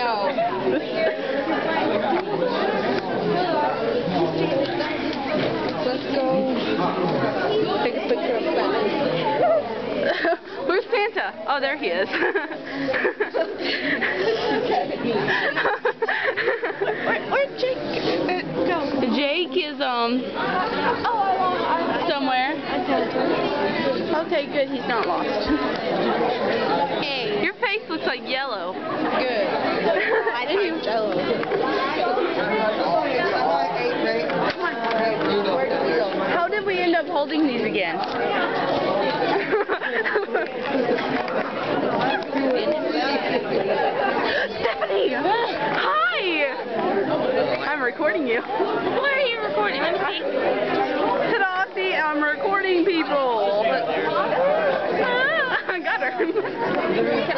know. Let's go take a picture of Santa. Where's Santa? Oh, there he is. Where'd Jake go? Jake is somewhere. Okay, good. He's not lost. Hey, Your face looks like yellow. good. I think Jello. How did we end up holding these again? Stephanie! Hi! I'm recording you. Where are you recording? Let me see. Ta-da, see, I'm recording people. I got her.